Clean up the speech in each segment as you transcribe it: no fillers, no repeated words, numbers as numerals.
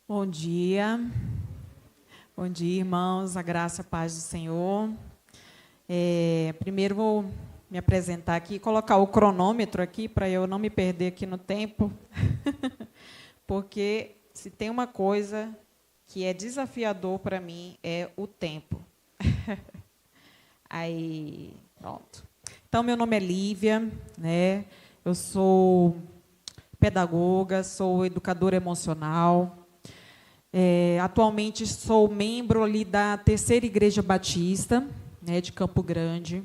Bom dia. Bom dia, irmãos. A graça e a paz do Senhor. Primeiro vou me apresentar aqui, colocar o cronômetro aqui para eu não me perder aqui no tempo. Porque se tem uma coisa que é desafiador para mim é o tempo. Aí, pronto. Então, meu nome é Lívia, né? Eu sou pedagoga, sou educadora emocional. Atualmente sou membro ali da Terceira Igreja Batista, né, de Campo Grande.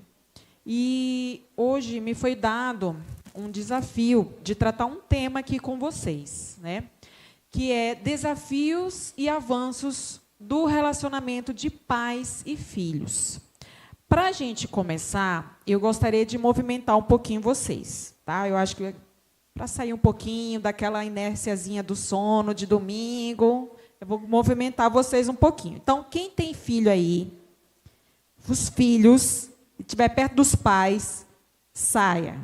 E hoje me foi dado um desafio de tratar um tema aqui com vocês, né, que é desafios e avanços do relacionamento de pais e filhos. Para a gente começar, eu gostaria de movimentar um pouquinho vocês, tá? Eu acho que para sair um pouquinho daquela inérciazinha do sono de domingo, eu vou movimentar vocês um pouquinho. Então, quem tem filho aí, os filhos, e estiver perto dos pais, saia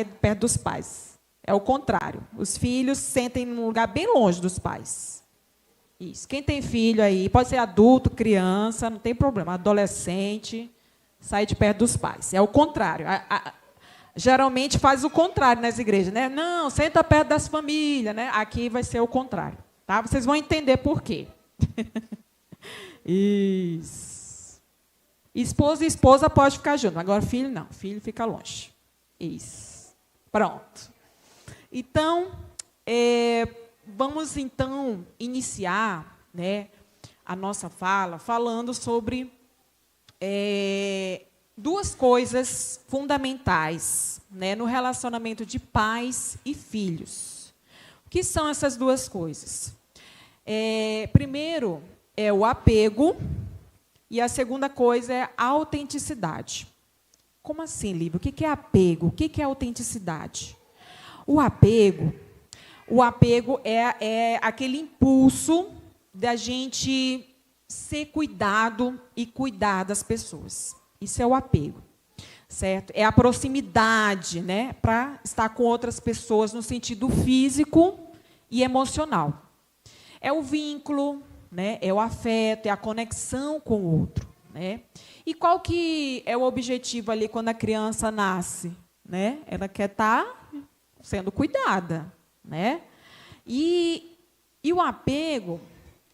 de perto dos pais. É o contrário. Os filhos sentem num lugar bem longe dos pais. Isso. Quem tem filho aí, pode ser adulto, criança, não tem problema, adolescente, sai de perto dos pais. É o contrário. Geralmente faz o contrário nas igrejas, né? Não, senta perto das famílias, né? Aqui vai ser o contrário, tá? Vocês vão entender por quê. Isso. Esposa e esposa pode ficar junto, agora filho não, filho fica longe. Isso. Pronto. Então, vamos então iniciar, né, a nossa fala falando sobre duas coisas fundamentais, né, no relacionamento de pais e filhos. O que são essas duas coisas? Primeiro é o apego e a segunda coisa é a autenticidade. Como assim, Lívia? O que é apego? O que é autenticidade? O apego é aquele impulso da gente ser cuidado e cuidar das pessoas. Isso é o apego, certo? É a proximidade, né, para estar com outras pessoas no sentido físico e emocional. É o vínculo, né, é o afeto, é a conexão com o outro, né? E qual que é o objetivo ali quando a criança nasce, né? Ela quer estar sendo cuidada, né? E o apego,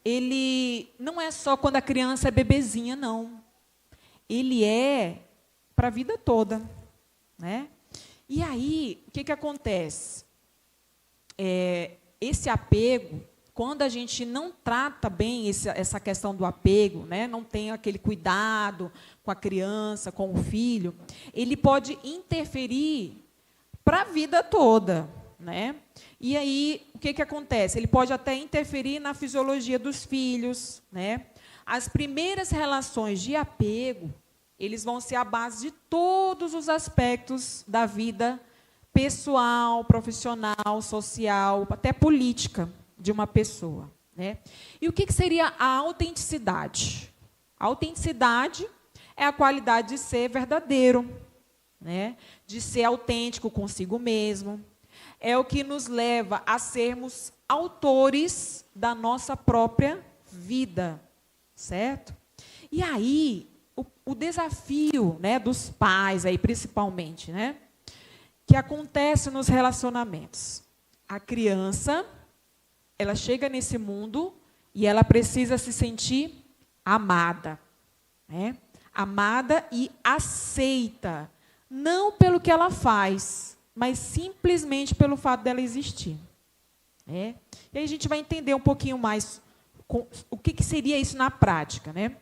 ele não é só quando a criança é bebezinha, não. Ele é para a vida toda, né? E aí, o que acontece? Esse apego, quando a gente não trata bem essa questão do apego, né, não tem aquele cuidado com a criança, com o filho, ele pode interferir para a vida toda, né? E aí, o que acontece? Ele pode até interferir na fisiologia dos filhos, né? As primeiras relações de apego, eles vão ser a base de todos os aspectos da vida pessoal, profissional, social, até política de uma pessoa, né? E o que seria a autenticidade? A autenticidade é a qualidade de ser verdadeiro, né? De ser autêntico consigo mesmo. É o que nos leva a sermos autores da nossa própria vida, certo? E aí, o desafio, né, dos pais, aí, principalmente, né, que acontece nos relacionamentos. A criança, ela chega nesse mundo e ela precisa se sentir amada, né? Amada e aceita, não pelo que ela faz, mas simplesmente pelo fato dela existir, né? E aí a gente vai entender um pouquinho mais o que seria isso na prática, né?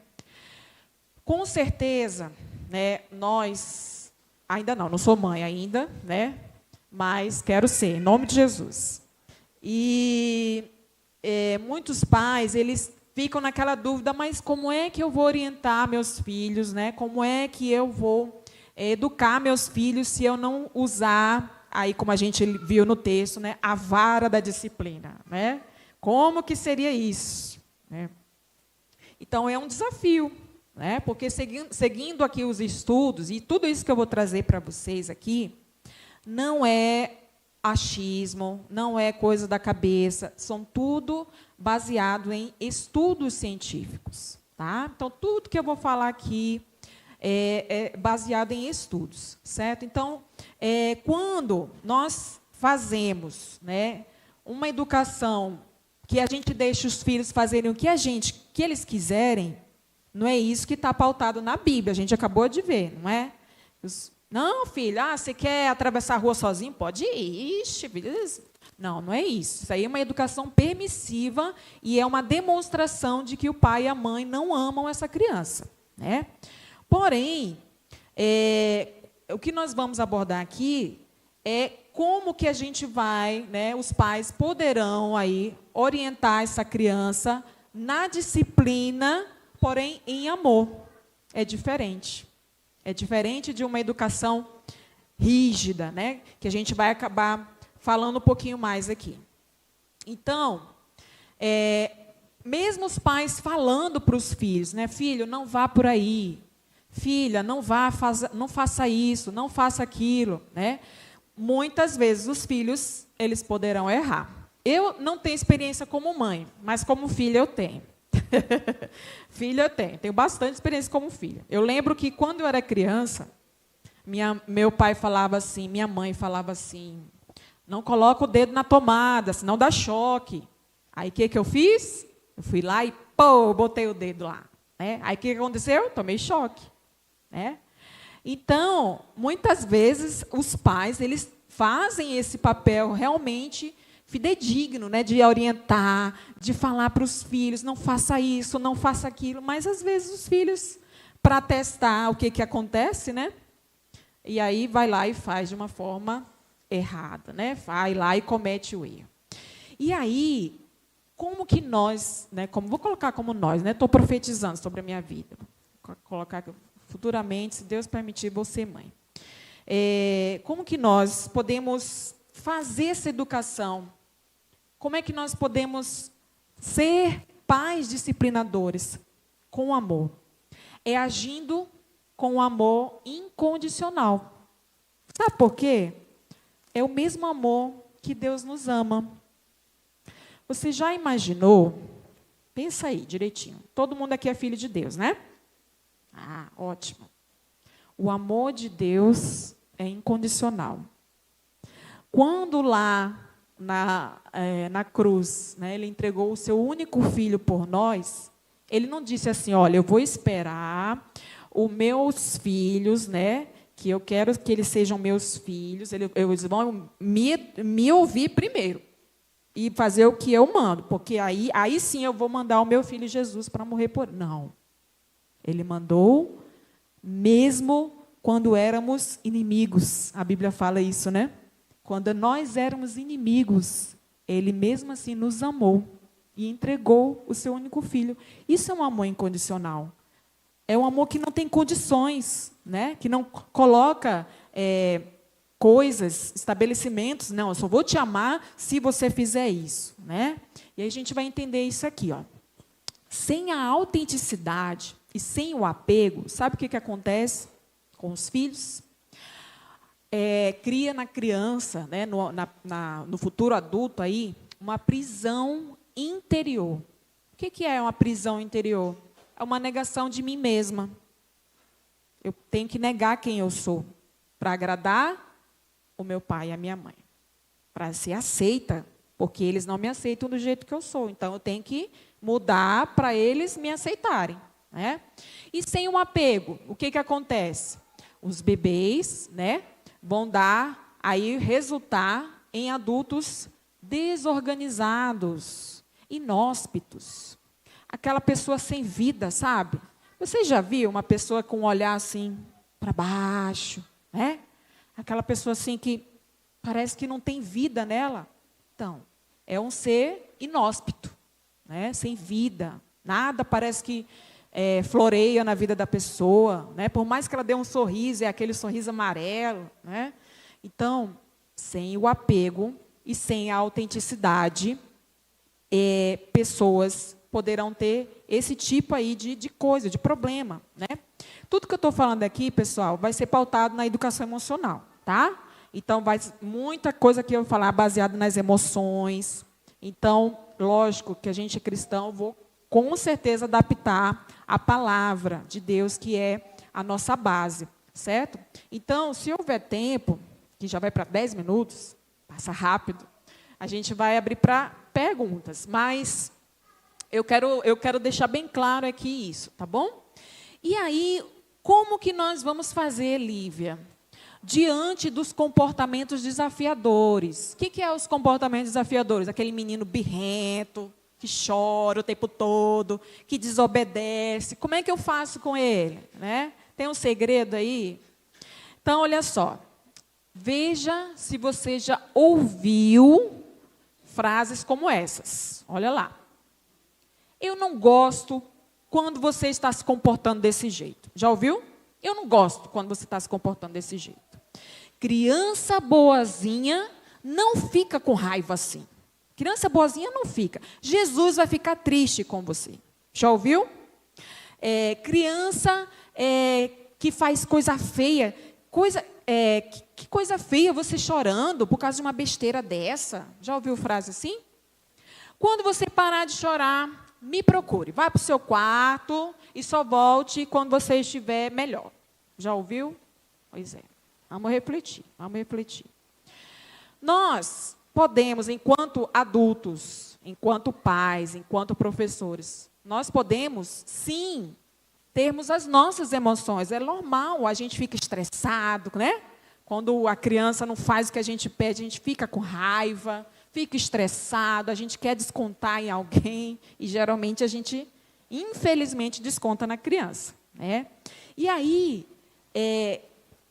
Com certeza, né, nós, ainda não sou mãe ainda, né, mas quero ser, em nome de Jesus. E muitos pais, eles ficam naquela dúvida, mas como é que eu vou orientar meus filhos, né? Como é que eu vou educar meus filhos se eu não usar, aí como a gente viu no texto, né, a vara da disciplina, né? Como que seria isso, né? Então, é um desafio, né? Porque seguindo aqui os estudos, e tudo isso que eu vou trazer para vocês aqui, não é achismo, não é coisa da cabeça, são tudo baseado em estudos científicos, tá? Então, tudo que eu vou falar aqui é baseado em estudos, certo? Então, quando nós fazemos, né, uma educação que a gente deixa os filhos fazerem o que eles quiserem, não é isso que está pautado na Bíblia, a gente acabou de ver, não é? Não, filho, você quer atravessar a rua sozinho? Pode ir. Ixi, beleza. Não é isso. Isso aí é uma educação permissiva e é uma demonstração de que o pai e a mãe não amam essa criança, né? Porém, o que nós vamos abordar aqui é como que a gente vai, né, os pais poderão aí orientar essa criança na disciplina, porém em amor. É diferente. É diferente de uma educação rígida, né, que a gente vai acabar falando um pouquinho mais aqui. Então, mesmo os pais falando para os filhos, né, filho, não vá por aí, filha, não faça isso, não faça aquilo, né? Muitas vezes os filhos, eles poderão errar. Eu não tenho experiência como mãe, mas como filha eu tenho. Filha eu tenho bastante experiência como filha. Eu lembro que quando eu era criança, meu pai falava assim, minha mãe falava assim, não coloca o dedo na tomada, senão dá choque. Aí o que eu fiz? Eu fui lá e botei o dedo lá, né? Aí o que aconteceu? Tomei choque, né? Então, muitas vezes os pais, eles fazem esse papel realmente fidedigno, né, de orientar, de falar para os filhos, não faça isso, não faça aquilo, mas às vezes os filhos, para testar o que acontece, né, e aí vai lá e faz de uma forma errada, né, vai lá e comete o erro. E aí, como que nós, né, vou colocar como nós, né, estou profetizando sobre a minha vida, vou colocar futuramente, se Deus permitir, vou ser mãe. Como que nós podemos fazer essa educação? Como é que nós podemos ser pais disciplinadores com amor? É agindo com amor incondicional. Sabe por quê? É o mesmo amor que Deus nos ama. Você já imaginou? Pensa aí direitinho. Todo mundo aqui é filho de Deus, né? Ótimo. O amor de Deus é incondicional. Quando lá na cruz, né, ele entregou o seu único filho por nós, ele não disse assim, olha, eu vou esperar os meus filhos, né, que eu quero que eles sejam meus filhos, eles vão me ouvir primeiro e fazer o que eu mando, porque aí sim eu vou mandar o meu filho Jesus para morrer por... Não. Ele mandou mesmo quando éramos inimigos. A Bíblia fala isso, né? Quando nós éramos inimigos, ele mesmo assim nos amou e entregou o seu único filho. Isso é um amor incondicional. É um amor que não tem condições, né? Que não coloca coisas, estabelecimentos. Não, eu só vou te amar se você fizer isso, né? E aí a gente vai entender isso aqui, ó. Sem a autenticidade e sem o apego, sabe o que acontece com os filhos? Cria na criança, né, no futuro adulto, aí, uma prisão interior. O que é uma prisão interior? É uma negação de mim mesma. Eu tenho que negar quem eu sou para agradar o meu pai e a minha mãe. Para ser aceita, porque eles não me aceitam do jeito que eu sou. Então, eu tenho que mudar para eles me aceitarem, né? E sem um apego, o que acontece? Os bebês, né, vão resultar em adultos desorganizados, inóspitos. Aquela pessoa sem vida, sabe? Você já viu uma pessoa com um olhar assim para baixo, né? Aquela pessoa assim que parece que não tem vida nela. Então, é um ser inóspito, né? Sem vida. Nada parece que floreia na vida da pessoa, né? Por mais que ela dê um sorriso, é aquele sorriso amarelo, né? Então, sem o apego e sem a autenticidade, pessoas poderão ter esse tipo aí de coisa, de problema, né? Tudo que eu estou falando aqui, pessoal, vai ser pautado na educação emocional, tá? Então, muita coisa que eu vou falar baseada nas emoções. Então, lógico que a gente é cristão, eu vou com certeza adaptar a palavra de Deus, que é a nossa base, certo? Então, se houver tempo, que já vai para 10 minutos, passa rápido, a gente vai abrir para perguntas, mas eu quero deixar bem claro aqui isso, tá bom? E aí, como que nós vamos fazer, Lívia? Diante dos comportamentos desafiadores. O que é os comportamentos desafiadores? Aquele menino birrento, que chora o tempo todo, que desobedece. Como é que eu faço com ele? Né? Tem um segredo aí? Então, olha só. Veja se você já ouviu frases como essas. Olha lá. Eu não gosto quando você está se comportando desse jeito. Já ouviu? Eu não gosto quando você está se comportando desse jeito. Criança boazinha não fica com raiva assim. Criança boazinha não fica. Jesus vai ficar triste com você. Já ouviu? Criança que faz coisa feia. Que coisa feia você chorando por causa de uma besteira dessa. Já ouviu frase assim? Quando você parar de chorar, me procure. Vai para o seu quarto e só volte quando você estiver melhor. Já ouviu? Pois é. Vamos refletir, vamos refletir. Nós podemos, enquanto adultos, enquanto pais, enquanto professores, nós podemos, sim, termos as nossas emoções. É normal, a gente fica estressado, né? Quando a criança não faz o que a gente pede, a gente fica com raiva, fica estressado, a gente quer descontar em alguém, e geralmente a gente, infelizmente, desconta na criança, né? E aí,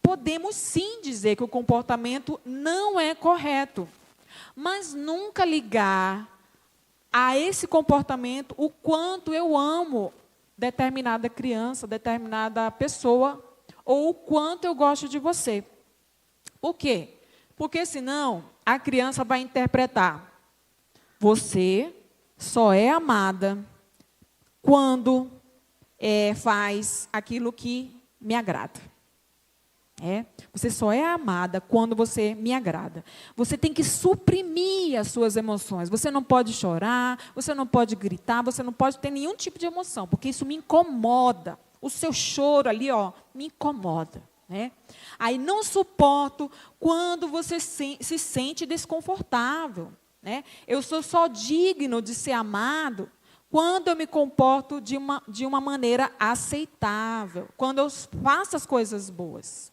podemos sim dizer que o comportamento não é correto, mas nunca ligar a esse comportamento o quanto eu amo determinada criança, determinada pessoa, ou o quanto eu gosto de você. Por quê? Porque senão a criança vai interpretar: você só é amada quando faz aquilo que me agrada. Você só é amada quando você me agrada. Você tem que suprimir as suas emoções. Você não pode chorar, você não pode gritar, você não pode ter nenhum tipo de emoção, porque isso me incomoda. O seu choro ali, me incomoda. Né? Aí não suporto quando você se sente desconfortável. Né? Eu sou só digno de ser amado quando eu me comporto de uma maneira aceitável, quando eu faço as coisas boas.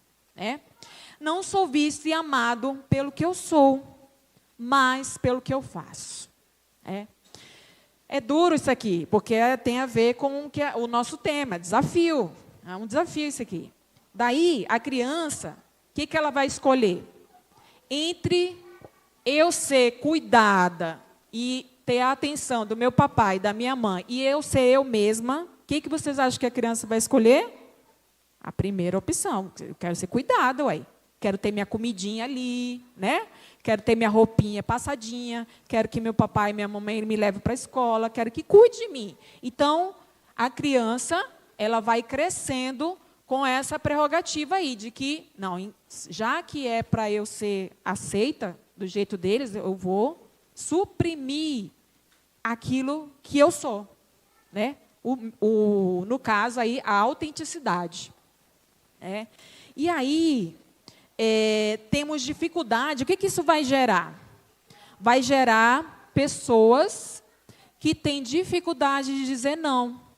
Não sou visto e amado pelo que eu sou, mas pelo que eu faço. É duro isso aqui, porque tem a ver com o nosso tema, desafio. É um desafio isso aqui. Daí, a criança, o que ela vai escolher? Entre eu ser cuidada e ter a atenção do meu papai e da minha mãe, e eu ser eu mesma, o que vocês acham que a criança vai escolher? A primeira opção. Eu quero ser cuidada, ué. Quero ter minha comidinha ali, né? Quero ter minha roupinha passadinha, quero que meu papai e minha mamãe me levem para a escola, quero que cuide de mim. Então, a criança, ela vai crescendo com essa prerrogativa aí, de que, não, já que é para eu ser aceita do jeito deles, eu vou suprimir aquilo que eu sou. Né? No caso, aí, a autenticidade. E aí, temos dificuldade. O que isso vai gerar? Vai gerar pessoas que têm dificuldade de dizer não.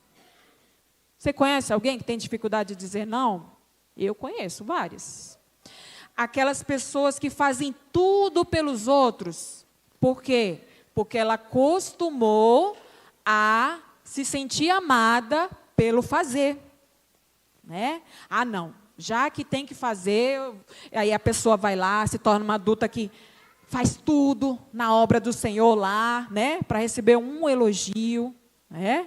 Você conhece alguém que tem dificuldade de dizer não? Eu conheço várias. Aquelas pessoas que fazem tudo pelos outros. Por quê? Porque ela acostumou a se sentir amada pelo fazer. Né? Ah, não. Já que tem que fazer, aí a pessoa vai lá, se torna uma adulta que faz tudo na obra do Senhor lá, né? Para receber um elogio. Né?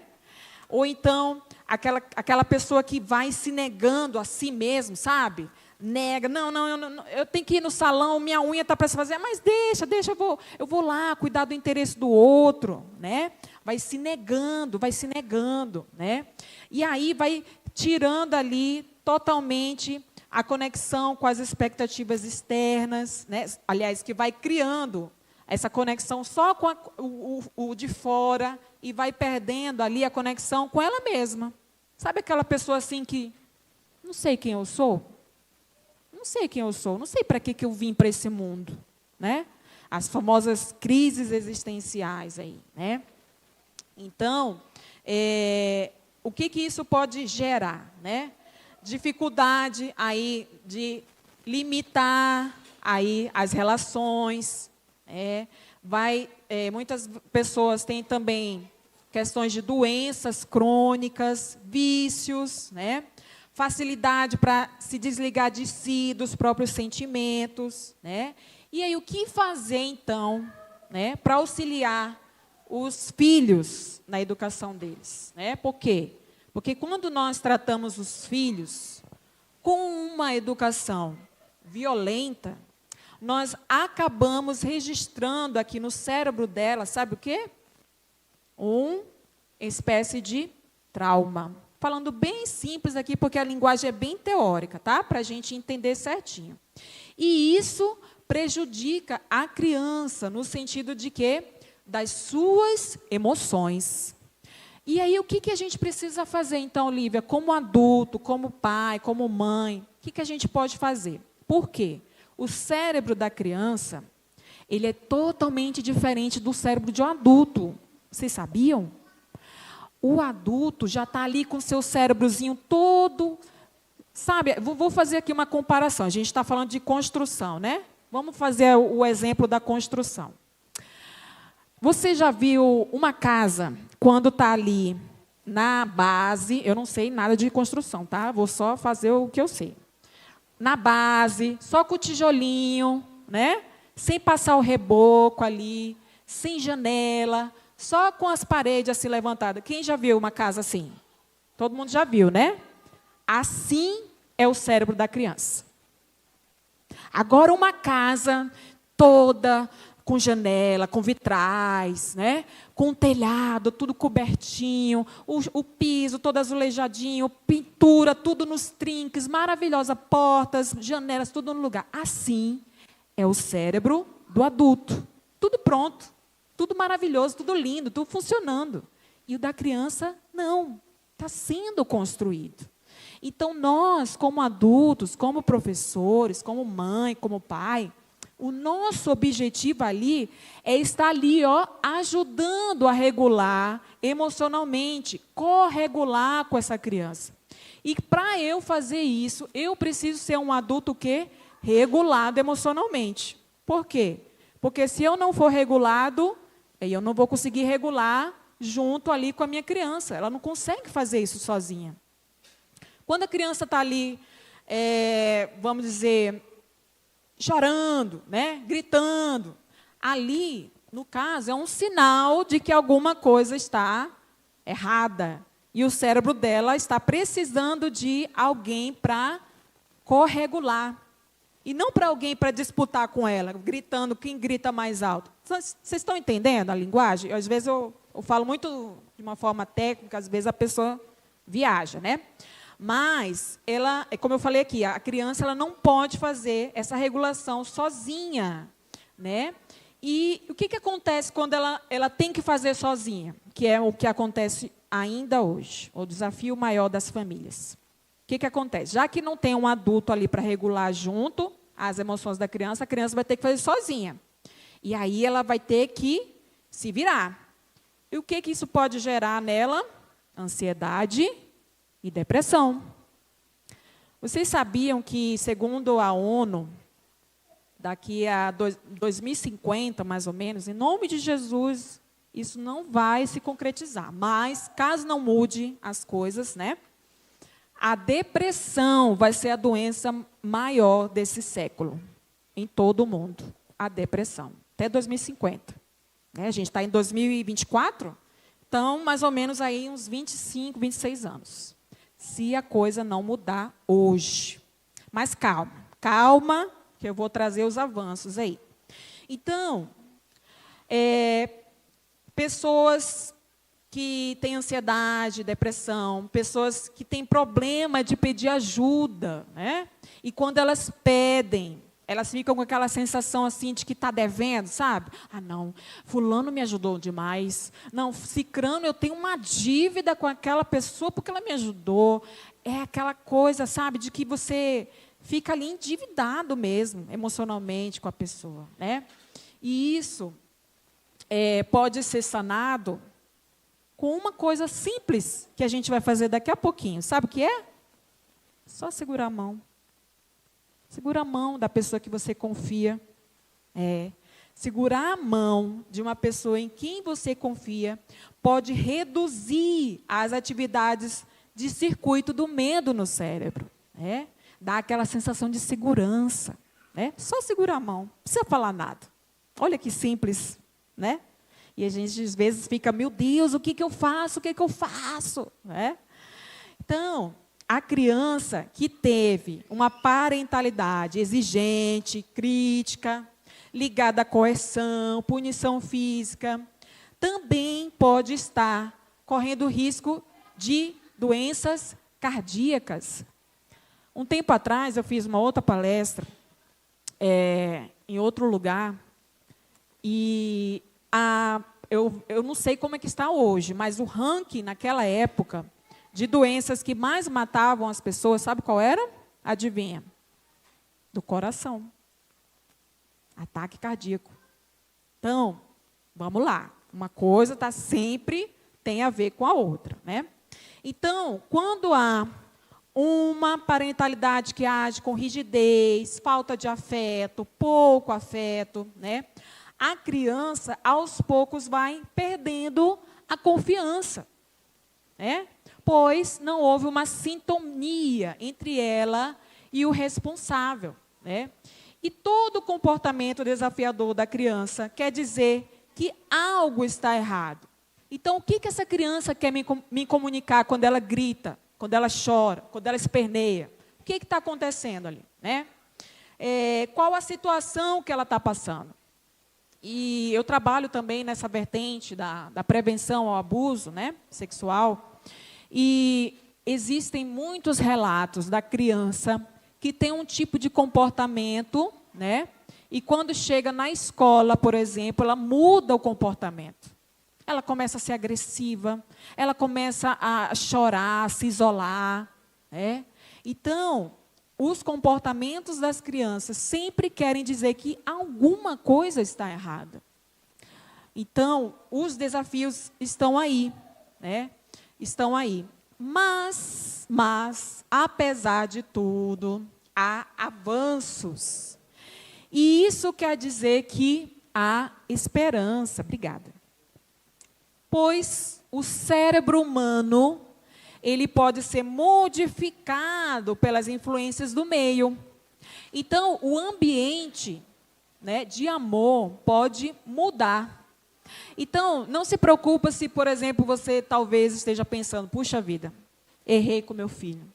Ou então, aquela pessoa que vai se negando a si mesmo, sabe? Nega, não, eu tenho que ir no salão, minha unha está para se fazer, mas deixa, eu vou lá cuidar do interesse do outro. Né? Vai se negando. Né? E aí vai tirando ali totalmente a conexão com as expectativas externas, né? Aliás, que vai criando essa conexão só com o de fora e vai perdendo ali a conexão com ela mesma. Sabe aquela pessoa assim que, não sei quem eu sou? Não sei quem eu sou, não sei para que eu vim para esse mundo, né? As famosas crises existenciais aí, né? Então, o que isso pode gerar, né? Dificuldade aí de limitar aí as relações, muitas pessoas têm também questões de doenças crônicas, vícios, né? Facilidade para se desligar de si, dos próprios sentimentos, né? E aí, o que fazer, então, né, para auxiliar os filhos na educação deles, né? Por quê? Porque quando nós tratamos os filhos com uma educação violenta, nós acabamos registrando aqui no cérebro dela, sabe o quê? Uma espécie de trauma. Falando bem simples aqui, porque a linguagem é bem teórica, tá? Para a gente entender certinho. E isso prejudica a criança, no sentido de quê? Das suas emoções. E aí, o que a gente precisa fazer, então, Lívia, como adulto, como pai, como mãe? O que a gente pode fazer? Por quê? O cérebro da criança, ele é totalmente diferente do cérebro de um adulto. Vocês sabiam? O adulto já está ali com o seu cérebrozinho todo... Sabe, vou fazer aqui uma comparação. A gente está falando de construção, né? Vamos fazer o exemplo da construção. Você já viu uma casa, quando está ali na base, eu não sei nada de construção, tá? Vou só fazer o que eu sei. Na base, só com o tijolinho, né? Sem passar o reboco ali, sem janela, só com as paredes assim levantadas. Quem já viu uma casa assim? Todo mundo já viu, né? Assim é o cérebro da criança. Agora, uma casa toda com janela, com vitrais, né? Com um telhado, tudo cobertinho, o piso todo azulejadinho, pintura, tudo nos trinques, maravilhosa, portas, janelas, tudo no lugar. Assim é o cérebro do adulto. Tudo pronto, tudo maravilhoso, tudo lindo, tudo funcionando. E o da criança, não, está sendo construído. Então, nós, como adultos, como professores, como mãe, como pai, o nosso objetivo ali é estar ali, ajudando a regular emocionalmente, corregular com essa criança. E para eu fazer isso, eu preciso ser um adulto o quê? Regulado emocionalmente. Por quê? Porque se eu não for regulado, eu não vou conseguir regular junto ali com a minha criança. Ela não consegue fazer isso sozinha. Quando a criança está ali, vamos dizer, chorando, né, gritando, ali, no caso, é um sinal de que alguma coisa está errada. E o cérebro dela está precisando de alguém para corregular. E não para alguém para disputar com ela, gritando quem grita mais alto. Vocês estão entendendo a linguagem? Às vezes eu falo muito de uma forma técnica, às vezes a pessoa viaja, né? Mas, como eu falei aqui, a criança ela não pode fazer essa regulação sozinha, né? E o que acontece quando ela tem que fazer sozinha? Que é o que acontece ainda hoje, o desafio maior das famílias. O que acontece? Já que não tem um adulto ali para regular junto as emoções da criança, a criança vai ter que fazer sozinha. E aí ela vai ter que se virar. E o que isso pode gerar nela? Ansiedade e depressão. Vocês sabiam que, segundo a ONU, daqui a 2050, mais ou menos, em nome de Jesus, isso não vai se concretizar. Mas, caso não mude as coisas, né, a depressão vai ser a doença maior desse século, em todo o mundo. A depressão, até 2050. Né, a gente está em 2024, então, mais ou menos aí uns 25, 26 anos. Se a coisa não mudar hoje. Mas calma, que eu vou trazer os avanços aí. Então, pessoas que têm ansiedade, depressão, pessoas que têm problema de pedir ajuda, né? E quando elas pedem, elas ficam com aquela sensação assim de que está devendo, sabe? Ah, não, fulano me ajudou demais. Não, cicrano, eu tenho uma dívida com aquela pessoa porque ela me ajudou. É aquela coisa, sabe, de que você fica ali endividado mesmo, emocionalmente com a pessoa, né? E isso pode ser sanado com uma coisa simples que a gente vai fazer daqui a pouquinho. Sabe o que é? Só segurar a mão. Segura a mão da pessoa que você confia. Segurar a mão de uma pessoa em quem você confia pode reduzir as atividades de circuito do medo no cérebro. Dá aquela sensação de segurança. Só segurar a mão, não precisa falar nada. Olha que simples, né? E a gente, às vezes, fica, meu Deus, o que eu faço? O que eu faço? Então, a criança que teve uma parentalidade exigente, crítica, ligada à coerção, punição física, também pode estar correndo risco de doenças cardíacas. Um tempo atrás, eu fiz uma outra palestra em outro lugar, e eu não sei como é que está hoje, mas o ranking naquela época de doenças que mais matavam as pessoas, sabe qual era? Adivinha? Do coração. Ataque cardíaco. Então, vamos lá. Uma coisa sempre tem a ver com a outra, né? Então, quando há uma parentalidade que age com rigidez, falta de afeto, pouco afeto, né? A criança, aos poucos, vai perdendo a confiança, pois não houve uma sintonia entre ela e o responsável. E todo comportamento desafiador da criança quer dizer que algo está errado. Então, o que essa criança quer me comunicar quando ela grita, quando ela chora, quando ela esperneia? O que está acontecendo ali? Qual a situação que ela está passando? E eu trabalho também nessa vertente da prevenção ao abuso sexual. E existem muitos relatos da criança que tem um tipo de comportamento, e quando chega na escola, por exemplo, ela muda o comportamento. Ela começa a ser agressiva, ela começa a chorar, a se isolar. Então, os comportamentos das crianças sempre querem dizer que alguma coisa está errada. Então, os desafios estão aí. Estão aí. Mas, apesar de tudo, há avanços. E isso quer dizer que há esperança. Obrigada. Pois o cérebro humano, ele pode ser modificado pelas influências do meio. Então, o ambiente de amor pode mudar. Então, não se preocupa se, por exemplo, você talvez esteja pensando, puxa vida, errei com meu filho.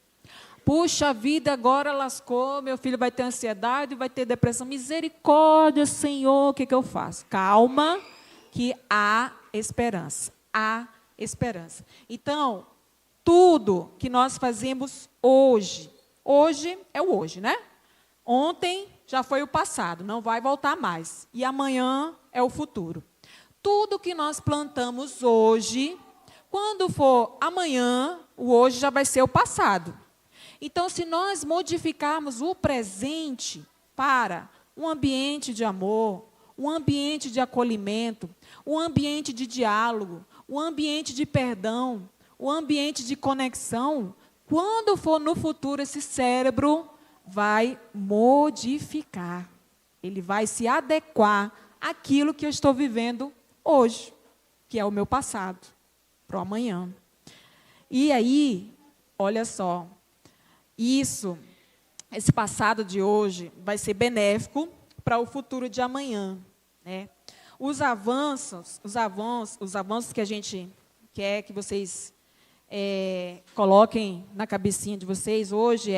Puxa vida, agora lascou, meu filho vai ter ansiedade, vai ter depressão. Misericórdia, Senhor, o que eu faço? Calma, que há esperança. Há esperança. Então, tudo que nós fazemos hoje é o hoje, Ontem já foi o passado, não vai voltar mais. E amanhã é o futuro. Tudo que nós plantamos hoje, quando for amanhã, o hoje já vai ser o passado. Então, se nós modificarmos o presente para um ambiente de amor, um ambiente de acolhimento, um ambiente de diálogo, um ambiente de perdão, um ambiente de conexão, quando for no futuro, esse cérebro vai modificar. Ele vai se adequar àquilo que eu estou vivendo hoje, que é o meu passado, para o amanhã. E aí, olha só, esse passado de hoje vai ser benéfico para o futuro de amanhã. Os avanços que a gente quer que vocês coloquem na cabecinha de vocês hoje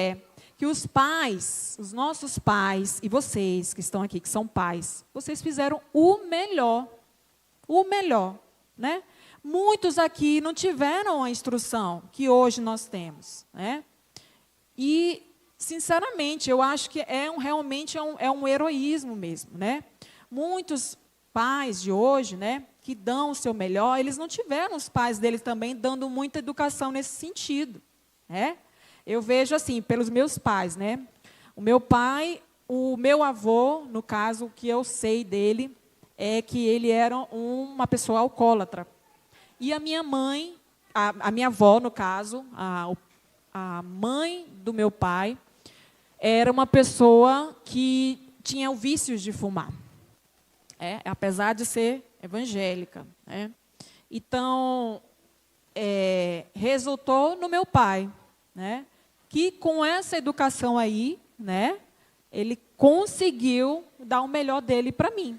que os pais, os nossos pais, e vocês que estão aqui, que são pais, vocês fizeram o melhor, Muitos aqui não tiveram a instrução que hoje nós temos, né? E, sinceramente, eu acho que realmente é um heroísmo mesmo, né? Muitos pais de hoje, né, que dão o seu melhor, eles não tiveram os pais deles também dando muita educação nesse sentido, né? Eu vejo assim, pelos meus pais, né? O meu pai, o meu avô, no caso, o que eu sei dele, é que ele era uma pessoa alcoólatra. E a minha mãe, a minha avó, no caso, a mãe do meu pai, era uma pessoa que tinha o vício de fumar, apesar de ser evangélica, né? Então, resultou no meu pai, né, que com essa educação aí, né, ele conseguiu dar o melhor dele para mim.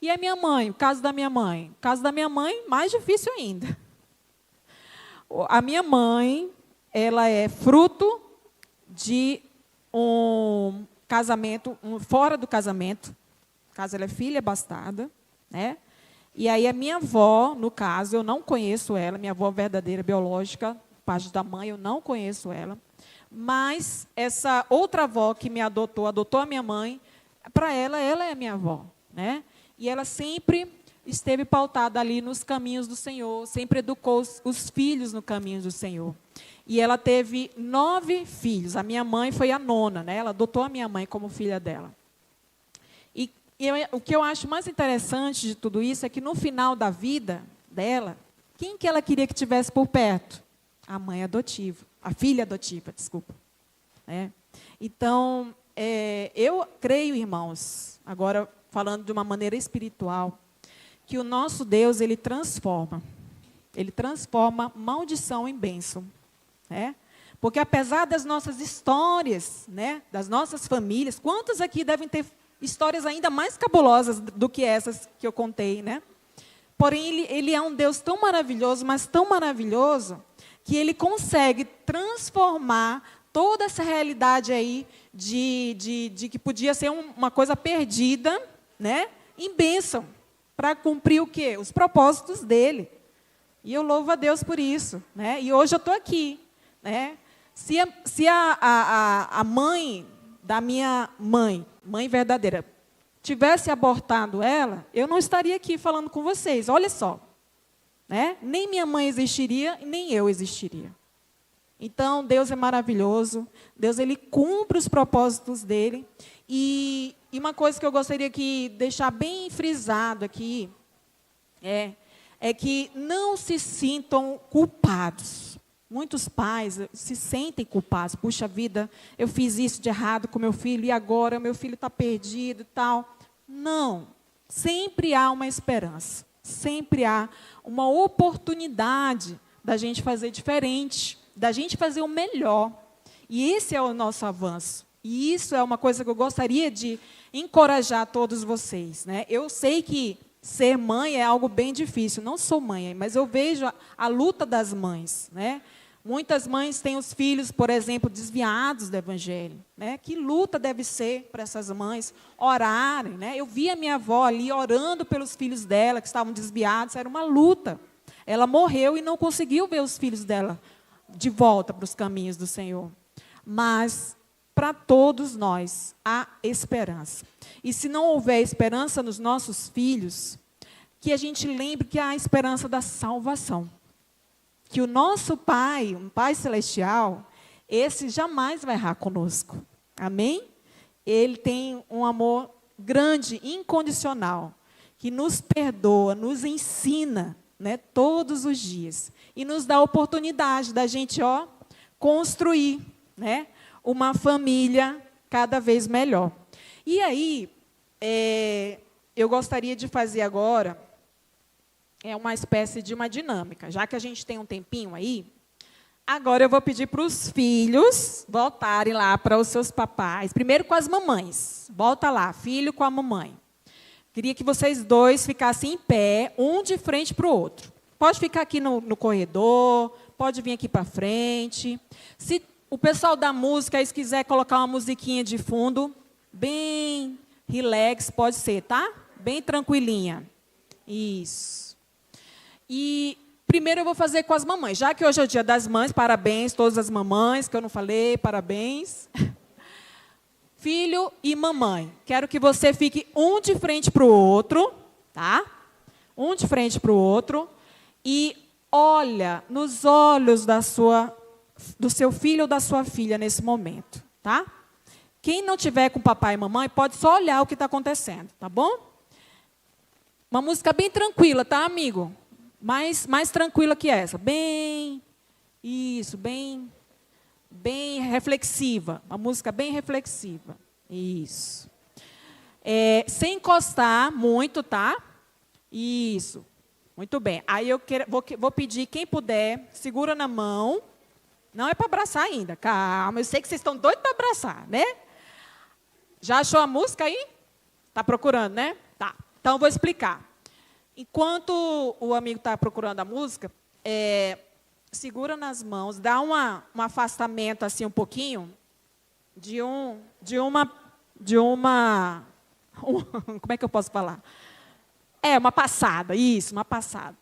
E a minha mãe, o caso da minha mãe? O caso da minha mãe, mais difícil ainda. A minha mãe, ela é fruto de um casamento, fora do casamento. No caso, ela é filha bastarda, né? E aí a minha avó, no caso, eu não conheço ela, minha avó verdadeira, biológica, parte da mãe, eu não conheço ela. Mas essa outra avó que me adotou a minha mãe, para ela é a minha avó, né? E ela sempre esteve pautada ali nos caminhos do Senhor, sempre educou os filhos no caminho do Senhor. E ela teve 9 filhos. A minha mãe foi a 9ª, né? Ela adotou a minha mãe como filha dela. E o que eu acho mais interessante de tudo isso é que, no final da vida dela, quem que ela queria que tivesse por perto? A mãe adotiva, a filha adotiva, desculpa. Então, eu creio, irmãos, agora falando de uma maneira espiritual, que o nosso Deus, ele transforma maldição em bênção, né? Porque apesar das nossas histórias, né, das nossas famílias, quantos aqui devem ter histórias ainda mais cabulosas do que essas que eu contei, né? Porém, ele é um Deus tão maravilhoso, mas tão maravilhoso, que ele consegue transformar toda essa realidade aí de que podia ser uma coisa perdida, né, em bênção, para cumprir o quê? Os propósitos dele. E eu louvo a Deus por isso, né? E hoje eu estou aqui, né? Se a mãe da minha mãe verdadeira, tivesse abortado ela, eu não estaria aqui falando com vocês. Olha só, né? Nem minha mãe existiria, nem eu existiria. Então, Deus é maravilhoso. Deus, ele cumpre os propósitos dele. E uma coisa que eu gostaria de deixar bem frisado aqui é que não se sintam culpados. Muitos pais se sentem culpados. Puxa vida, eu fiz isso de errado com meu filho e agora meu filho está perdido e tal. Não. Sempre há uma esperança. Sempre há uma oportunidade da gente fazer diferente, da gente fazer o melhor. E esse é o nosso avanço. E isso é uma coisa que eu gostaria de encorajar todos vocês, né? Eu sei que ser mãe é algo bem difícil. Não sou mãe, mas eu vejo a luta das mães, né? Muitas mães têm os filhos, por exemplo, desviados do Evangelho, né? Que luta deve ser para essas mães orarem, né? Eu vi a minha avó ali orando pelos filhos dela que estavam desviados. Era uma luta. Ela morreu e não conseguiu ver os filhos dela de volta para os caminhos do Senhor. Mas para todos nós há esperança. E se não houver esperança nos nossos filhos, que a gente lembre que há a esperança da salvação. Que o nosso Pai, um Pai Celestial, esse jamais vai errar conosco. Amém? Ele tem um amor grande, incondicional, que nos perdoa, nos ensina, né, todos os dias. E nos dá a oportunidade da gente construir, né, uma família cada vez melhor. E aí, eu gostaria de fazer agora uma espécie de uma dinâmica. Já que a gente tem um tempinho aí, agora eu vou pedir para os filhos voltarem lá para os seus papais. Primeiro com as mamães. Volta lá, filho com a mamãe. Queria que vocês dois ficassem em pé, um de frente para o outro. Pode ficar aqui no corredor, pode vir aqui para frente. Se o pessoal da música, aí, se quiser colocar uma musiquinha de fundo, bem relax, pode ser, tá? Bem tranquilinha. Isso. E primeiro eu vou fazer com as mamães. Já que hoje é o Dia das Mães, parabéns todas as mamães, que eu não falei, parabéns. Filho e mamãe. Quero que você fique um de frente para o outro, tá? Um de frente para o outro. E olha nos olhos do seu filho ou da sua filha nesse momento, tá? Quem não tiver com papai e mamãe, pode só olhar o que está acontecendo, tá bom? Uma música bem tranquila, tá, amigo? Mais tranquila que essa. Bem reflexiva. Uma música bem reflexiva. Isso. Sem encostar muito, tá? Isso. Muito bem. Aí eu vou pedir, quem puder, segura na mão. Não é para abraçar ainda. Calma, eu sei que vocês estão doidos para abraçar, né? Já achou a música aí? Está procurando, né? Tá. Então, eu vou explicar. Enquanto o amigo está procurando a música, segura nas mãos, dá um afastamento assim um pouquinho como é que eu posso falar? Uma passada, isso, uma passada.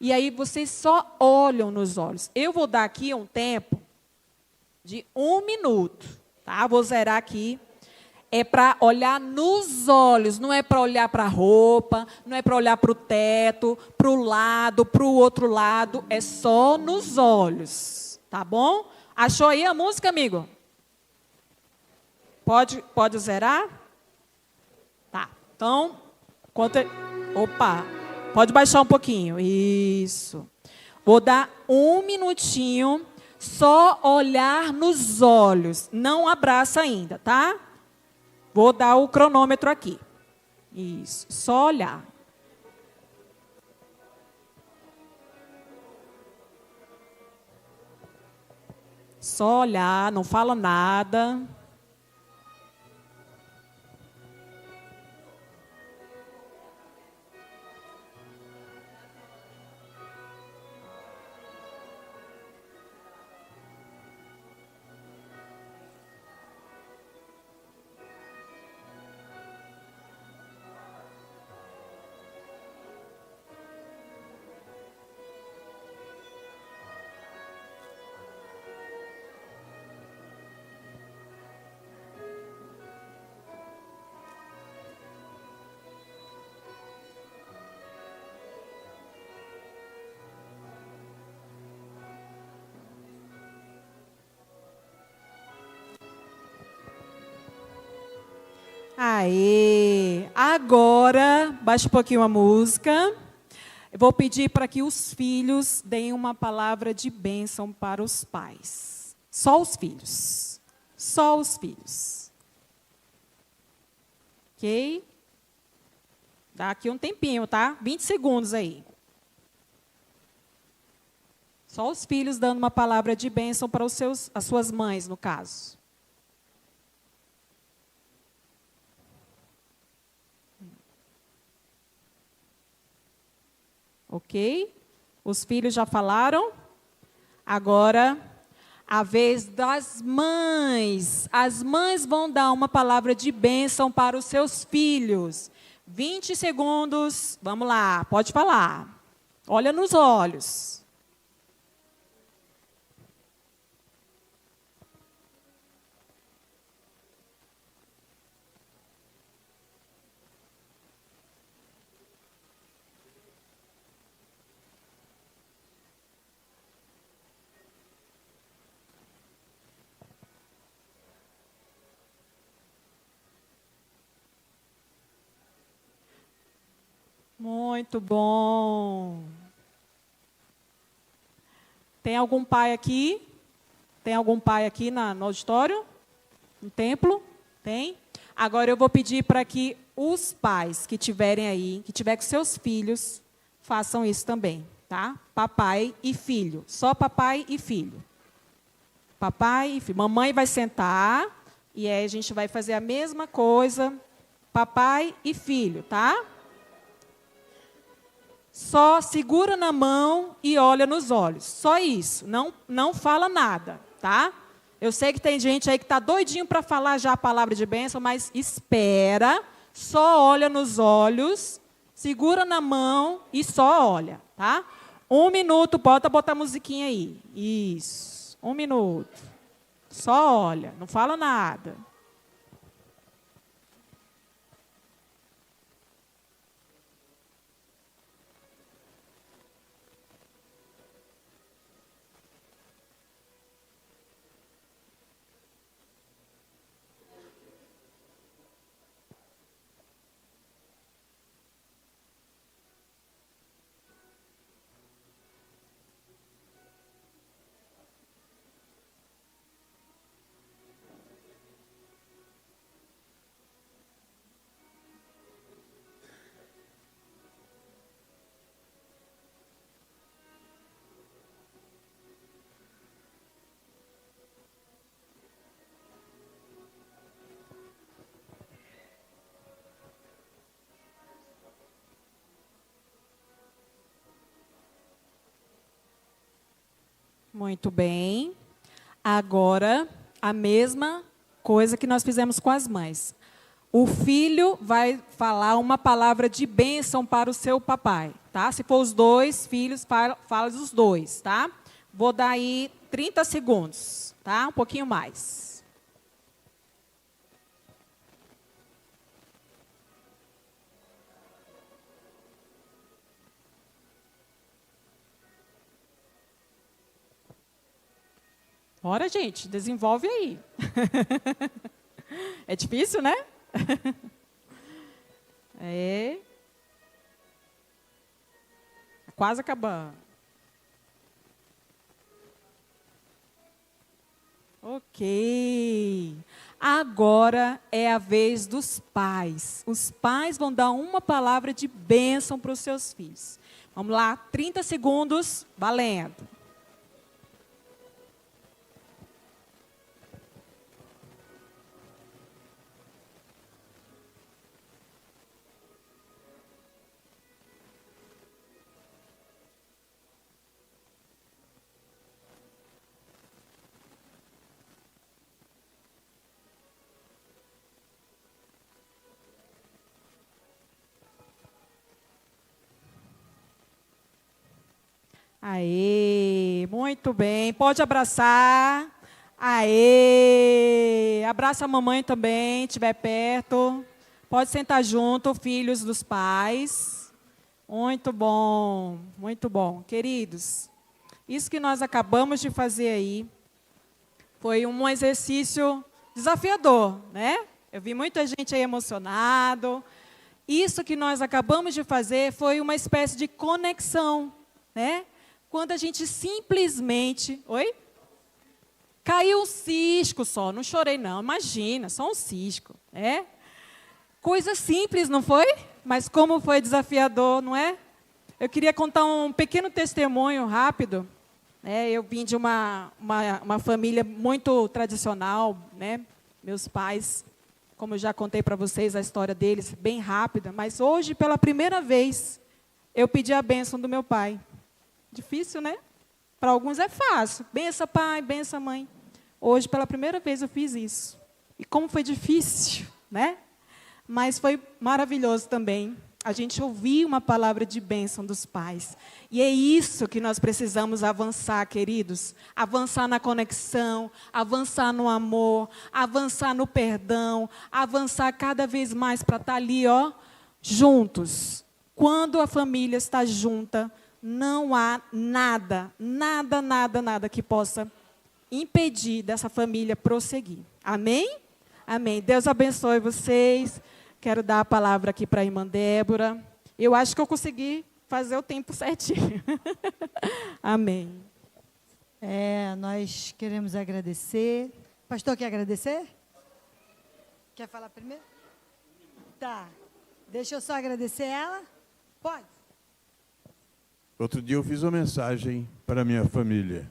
E aí vocês só olham nos olhos. Eu vou dar aqui um tempo de 1 minuto, tá? Vou zerar aqui. É para olhar nos olhos, não é para olhar para a roupa, não é para olhar para o teto, para o lado, para o outro lado, é só nos olhos, tá bom? Achou aí a música, amigo? Pode zerar? Tá, então, opa, pode baixar um pouquinho, isso. Vou dar 1 minutinho, só olhar nos olhos, não abraça ainda, tá? Vou dar o cronômetro aqui. Isso, só olhar. Só olhar, não fala nada. Aê! Agora, baixa um pouquinho a música. Eu vou pedir para que os filhos deem uma palavra de bênção para os pais. Só os filhos. Só os filhos. Ok? Dá aqui um tempinho, tá? 20 segundos aí. Só os filhos dando uma palavra de bênção para as suas mães, no caso. Ok? Os filhos já falaram? Agora, a vez das mães. As mães vão dar uma palavra de bênção para os seus filhos. 20 segundos. Vamos lá, pode falar. Olha nos olhos. Muito bom. Tem algum pai aqui? Tem algum pai aqui no auditório? No templo? Tem? Agora eu vou pedir para que os pais que tiverem aí, que tiver com seus filhos, façam isso também, tá? Papai e filho. Só papai e filho. Papai e filho. Mamãe vai sentar e aí a gente vai fazer a mesma coisa. Papai e filho, tá? Só segura na mão e olha nos olhos. Só isso. Não fala nada, tá? Eu sei que tem gente aí que está doidinho para falar já a palavra de bênção, mas espera. Só olha nos olhos, segura na mão e só olha, tá? Um minuto, bota a musiquinha aí. Isso. 1 minuto. Só olha, não fala nada. Muito bem. Agora, a mesma coisa que nós fizemos com as mães. O filho vai falar uma palavra de bênção para o seu papai, tá? Se for os dois filhos, fala os dois, tá? Vou dar aí 30 segundos, tá? Um pouquinho mais. Bora, gente, desenvolve aí. É difícil, né? É. Quase acabando. Ok. Agora é a vez dos pais. Os pais vão dar uma palavra de bênção para os seus filhos. Vamos lá, 30 segundos, valendo. Aê, muito bem. Pode abraçar. Aê, abraça a mamãe também, estiver perto. Pode sentar junto, filhos dos pais. Muito bom, muito bom. Queridos, isso que nós acabamos de fazer aí foi um exercício desafiador, né? Eu vi muita gente aí emocionado. Isso que nós acabamos de fazer foi uma espécie de conexão, né? Quando a gente simplesmente... Oi? Caiu um cisco só, não chorei não, imagina, só um cisco. É? Coisa simples, não foi? Mas como foi desafiador, não é? Eu queria contar um pequeno testemunho rápido. Eu vim de uma família muito tradicional, né? Meus pais, como eu já contei para vocês a história deles, bem rápida, mas hoje, pela primeira vez, eu pedi a bênção do meu pai. Difícil, né? Para alguns é fácil. Bença pai, bença mãe. Hoje, pela primeira vez, eu fiz isso. E como foi difícil, né? Mas foi maravilhoso também. A gente ouvir uma palavra de bênção dos pais. E é isso que nós precisamos avançar, queridos. Avançar na conexão, avançar no amor, avançar no perdão, avançar cada vez mais para estar ali, ó, juntos. Quando a família está junta, não há nada que possa impedir dessa família prosseguir. Amém? Amém. Deus abençoe vocês. Quero dar a palavra aqui para a irmã Débora. Eu acho que eu consegui fazer o tempo certinho. Amém. Nós queremos agradecer. Pastor, quer agradecer? Quer falar primeiro? Tá. Deixa eu só agradecer ela. Pode. Outro dia eu fiz uma mensagem para a minha família.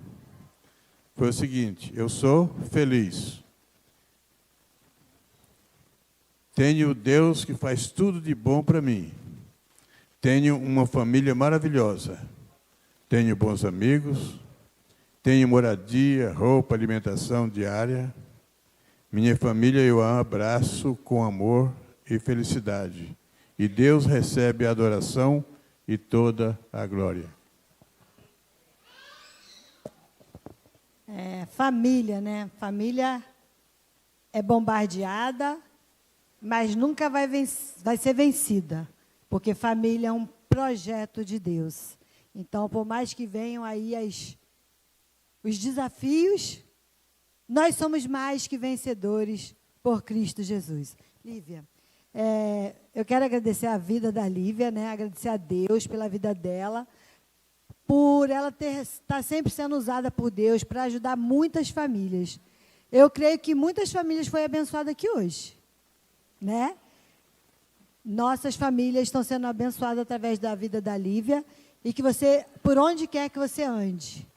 Foi o seguinte: eu sou feliz. Tenho Deus que faz tudo de bom para mim. Tenho uma família maravilhosa. Tenho bons amigos. Tenho moradia, roupa, alimentação diária. Minha família eu a abraço com amor e felicidade. E Deus recebe a adoração e toda a glória. Família, né? Família é bombardeada, mas nunca vai ser vencida, porque família é um projeto de Deus. Então, por mais que venham aí os desafios, nós somos mais que vencedores por Cristo Jesus. Lívia, eu quero agradecer a vida da Lívia, né? Agradecer a Deus pela vida dela, por ela estar sempre sendo usada por Deus para ajudar muitas famílias. Eu creio que muitas famílias foram abençoadas aqui hoje, né? Nossas famílias estão sendo abençoadas através da vida da Lívia, e que você, por onde quer que você ande,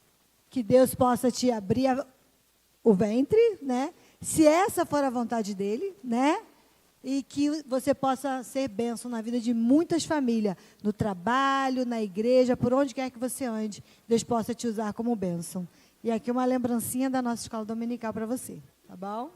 que Deus possa te abrir o ventre, né? Se essa for a vontade dele, né? E que você possa ser bênção na vida de muitas famílias, no trabalho, na igreja, por onde quer que você ande, Deus possa te usar como bênção. E aqui uma lembrancinha da nossa escola dominical para você, tá bom?